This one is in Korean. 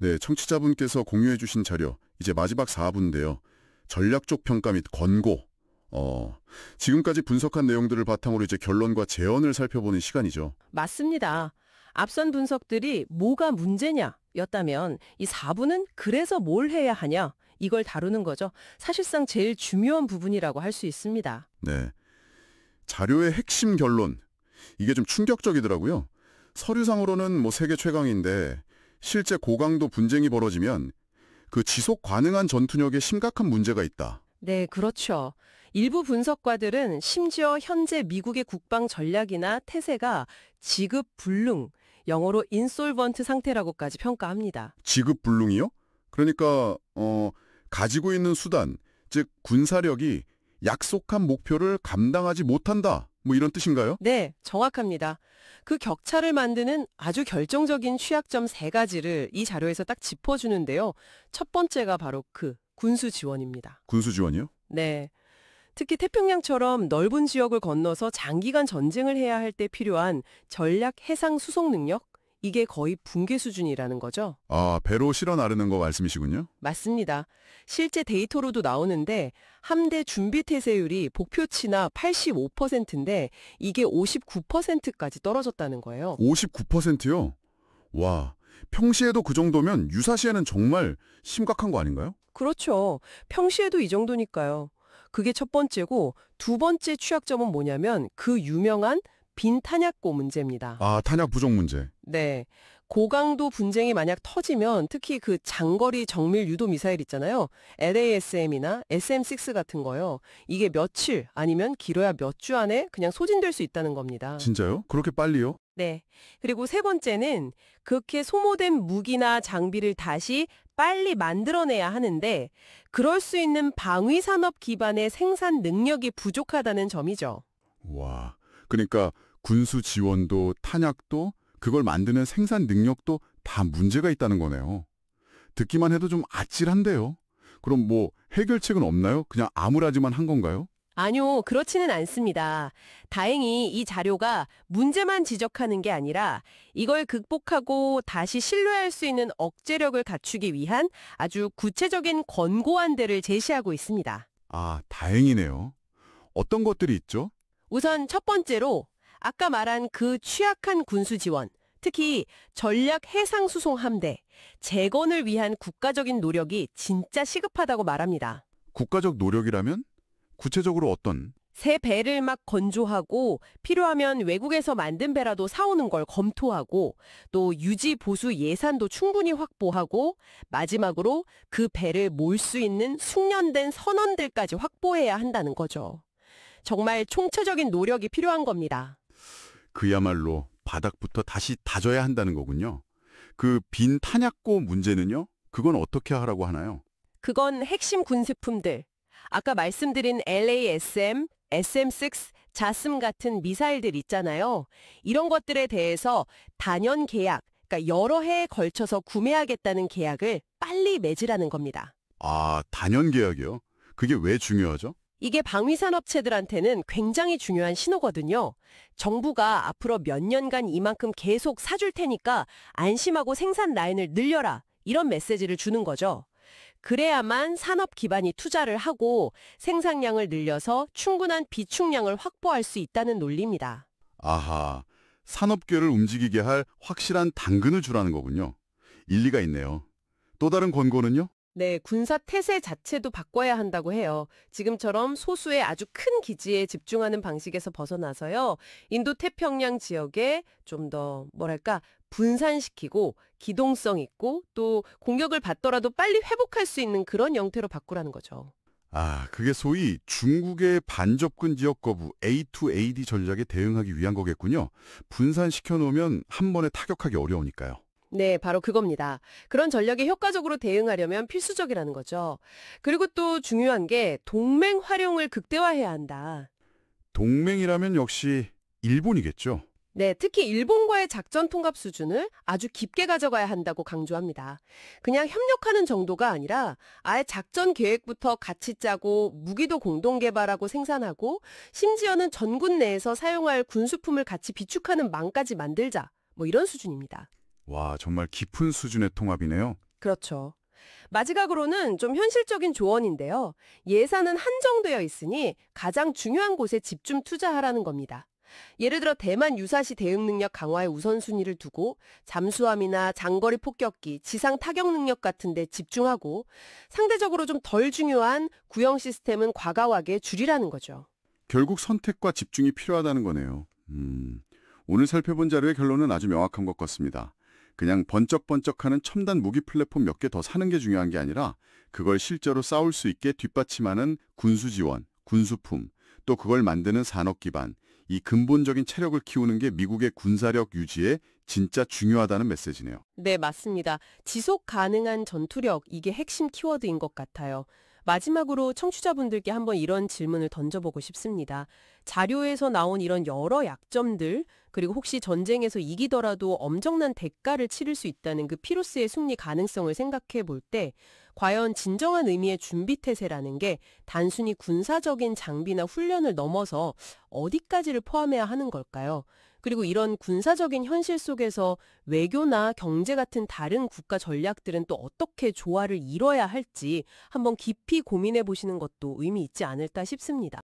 네, 청취자분께서 공유해 주신 자료, 이제 마지막 4부인데요. 전략적 평가 및 권고. 지금까지 분석한 내용들을 바탕으로 이제 결론과 재현을 살펴보는 시간이죠. 맞습니다. 앞선 분석들이 뭐가 문제냐 였다면 이 4부는 그래서 뭘 해야 하냐 이걸 다루는 거죠. 사실상 제일 중요한 부분이라고 할 수 있습니다. 네. 자료의 핵심 결론. 이게 좀 충격적이더라고요. 서류상으로는 뭐 세계 최강인데 실제 고강도 분쟁이 벌어지면 그 지속 가능한 전투력에 심각한 문제가 있다. 네, 그렇죠. 일부 분석가들은 심지어 현재 미국의 국방 전략이나 태세가 지급불능, 영어로 인솔번트 상태라고까지 평가합니다. 지급불능이요? 그러니까 가지고 있는 수단, 즉 군사력이 약속한 목표를 감당하지 못한다. 뭐 이런 뜻인가요? 네, 정확합니다. 그 격차를 만드는 아주 결정적인 취약점 3가지를 이 자료에서 딱 짚어주는데요. 첫 번째가 바로 그 군수 지원입니다. 군수 지원이요? 네. 특히 태평양처럼 넓은 지역을 건너서 장기간 전쟁을 해야 할 때 필요한 전략 해상 수송 능력? 이게 거의 붕괴 수준이라는 거죠. 아, 배로 실어 나르는 거 말씀이시군요? 맞습니다. 실제 데이터로도 나오는데 함대 준비 태세율이 목표치나 85%인데 이게 59%까지 떨어졌다는 거예요. 59%요? 와, 평시에도 그 정도면 유사시에는 정말 심각한 거 아닌가요? 그렇죠. 평시에도 이 정도니까요. 그게 첫 번째고 두 번째 취약점은 뭐냐면 그 유명한 빈 탄약고 문제입니다. 아, 탄약 부족 문제. 네. 고강도 분쟁이 만약 터지면 특히 그 장거리 정밀 유도 미사일 있잖아요. LASM이나 SM-6 같은 거요. 이게 며칠 아니면 길어야 몇 주 안에 그냥 소진될 수 있다는 겁니다. 진짜요? 그렇게 빨리요? 네. 그리고 세 번째는 그렇게 소모된 무기나 장비를 다시 빨리 만들어내야 하는데 그럴 수 있는 방위산업 기반의 생산 능력이 부족하다는 점이죠. 와, 그러니까 군수 지원도 탄약도 그걸 만드는 생산 능력도 다 문제가 있다는 거네요. 듣기만 해도 좀 아찔한데요. 그럼 뭐 해결책은 없나요? 그냥 암울하지만 한 건가요? 아니요, 그렇지는 않습니다. 다행히 이 자료가 문제만 지적하는 게 아니라 이걸 극복하고 다시 신뢰할 수 있는 억제력을 갖추기 위한 아주 구체적인 권고안들을 제시하고 있습니다. 아, 다행이네요. 어떤 것들이 있죠? 우선 첫 번째로 아까 말한 그 취약한 군수 지원, 특히 전략 해상 수송 함대, 재건을 위한 국가적인 노력이 진짜 시급하다고 말합니다. 국가적 노력이라면? 구체적으로 어떤? 새 배를 막 건조하고 필요하면 외국에서 만든 배라도 사오는 걸 검토하고 또 유지 보수 예산도 충분히 확보하고 마지막으로 그 배를 몰 수 있는 숙련된 선원들까지 확보해야 한다는 거죠. 정말 총체적인 노력이 필요한 겁니다. 그야말로 바닥부터 다시 다져야 한다는 거군요. 그 빈 탄약고 문제는요? 그건 어떻게 하라고 하나요? 그건 핵심 군수품들. 아까 말씀드린 LASM, SM-6, 자슴 같은 미사일들 있잖아요. 이런 것들에 대해서 단연 계약, 그러니까 여러 해에 걸쳐서 구매하겠다는 계약을 빨리 맺으라는 겁니다. 아, 단연 계약이요? 그게 왜 중요하죠? 이게 방위산업체들한테는 굉장히 중요한 신호거든요. 정부가 앞으로 몇 년간 이만큼 계속 사줄 테니까 안심하고 생산 라인을 늘려라. 이런 메시지를 주는 거죠. 그래야만 산업 기반이 투자를 하고 생산량을 늘려서 충분한 비축량을 확보할 수 있다는 논리입니다. 아하, 산업계를 움직이게 할 확실한 당근을 주라는 거군요. 일리가 있네요. 또 다른 권고는요? 네, 군사 태세 자체도 바꿔야 한다고 해요. 지금처럼 소수의 아주 큰 기지에 집중하는 방식에서 벗어나서요. 인도태평양 지역에 좀 더 뭐랄까 분산시키고 기동성 있고 또 공격을 받더라도 빨리 회복할 수 있는 그런 형태로 바꾸라는 거죠. 아, 그게 소위 중국의 반접근 지역 거부 A2AD 전략에 대응하기 위한 거겠군요. 분산시켜 놓으면 한 번에 타격하기 어려우니까요. 네, 바로 그겁니다. 그런 전략에 효과적으로 대응하려면 필수적이라는 거죠. 그리고 또 중요한 게 동맹 활용을 극대화해야 한다. 동맹이라면 역시 일본이겠죠. 네, 특히 일본과의 작전 통합 수준을 아주 깊게 가져가야 한다고 강조합니다. 그냥 협력하는 정도가 아니라 아예 작전 계획부터 같이 짜고 무기도 공동 개발하고 생산하고 심지어는 전군 내에서 사용할 군수품을 같이 비축하는 망까지 만들자. 뭐 이런 수준입니다. 와, 정말 깊은 수준의 통합이네요. 그렇죠. 마지막으로는 좀 현실적인 조언인데요. 예산은 한정되어 있으니 가장 중요한 곳에 집중 투자하라는 겁니다. 예를 들어 대만 유사시 대응 능력 강화에 우선순위를 두고 잠수함이나 장거리 폭격기, 지상 타격 능력 같은 데 집중하고 상대적으로 좀 덜 중요한 구형 시스템은 과감하게 줄이라는 거죠. 결국 선택과 집중이 필요하다는 거네요. 오늘 살펴본 자료의 결론은 아주 명확한 것 같습니다. 그냥 번쩍번쩍하는 첨단 무기 플랫폼 몇 개 더 사는 게 중요한 게 아니라 그걸 실제로 싸울 수 있게 뒷받침하는 군수 지원, 군수품, 또 그걸 만드는 산업 기반, 이 근본적인 체력을 키우는 게 미국의 군사력 유지에 진짜 중요하다는 메시지네요. 네, 맞습니다. 지속 가능한 전투력, 이게 핵심 키워드인 것 같아요. 마지막으로 청취자분들께 한번 이런 질문을 던져보고 싶습니다. 자료에서 나온 이런 여러 약점들, 그리고 혹시 전쟁에서 이기더라도 엄청난 대가를 치를 수 있다는 그 피루스의 승리 가능성을 생각해 볼 때, 과연 진정한 의미의 준비태세라는 게 단순히 군사적인 장비나 훈련을 넘어서 어디까지를 포함해야 하는 걸까요? 그리고 이런 군사적인 현실 속에서 외교나 경제 같은 다른 국가 전략들은 또 어떻게 조화를 이뤄야 할지 한번 깊이 고민해 보시는 것도 의미 있지 않을까 싶습니다.